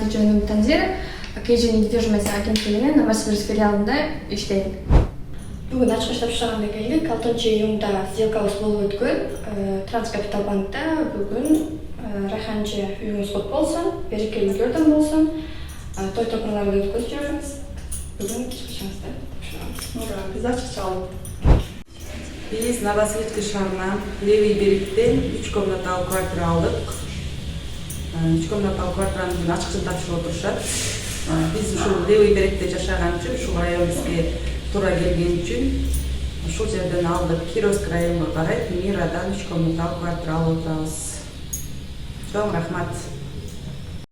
аймактык жөнүндө Танзир, KG-Недвижимость Агенттигинин Новосибирск филиалында иштейм. Бүгүн ачык иштеп чыганда келдик. 6 июнда сделкабыз болуп өткөн. Транскапитал банкта бүгүн Райханчы үйүңүз кут болсун, берекелүү көрдүм болсун. Той топурларды өткөзүп жүрөбүз. Бүгүн чыгышыбызды тапшырабыз. Ура, биз ачык чалып. Биз Новосибирск шаарынан левый беректен 3 комнаталуу квартира алдык. 3 комнаталуу квартиранын ачыкчын тапшырып отурушат. Биз ушул левый беректе жашаган үчүн, ушул районубузга туура келген үчүн ушул жерден алдык. Кировский районго карайт Мирадан 3 комнаталуу квартира алып отурабыз. Чоң рахмат.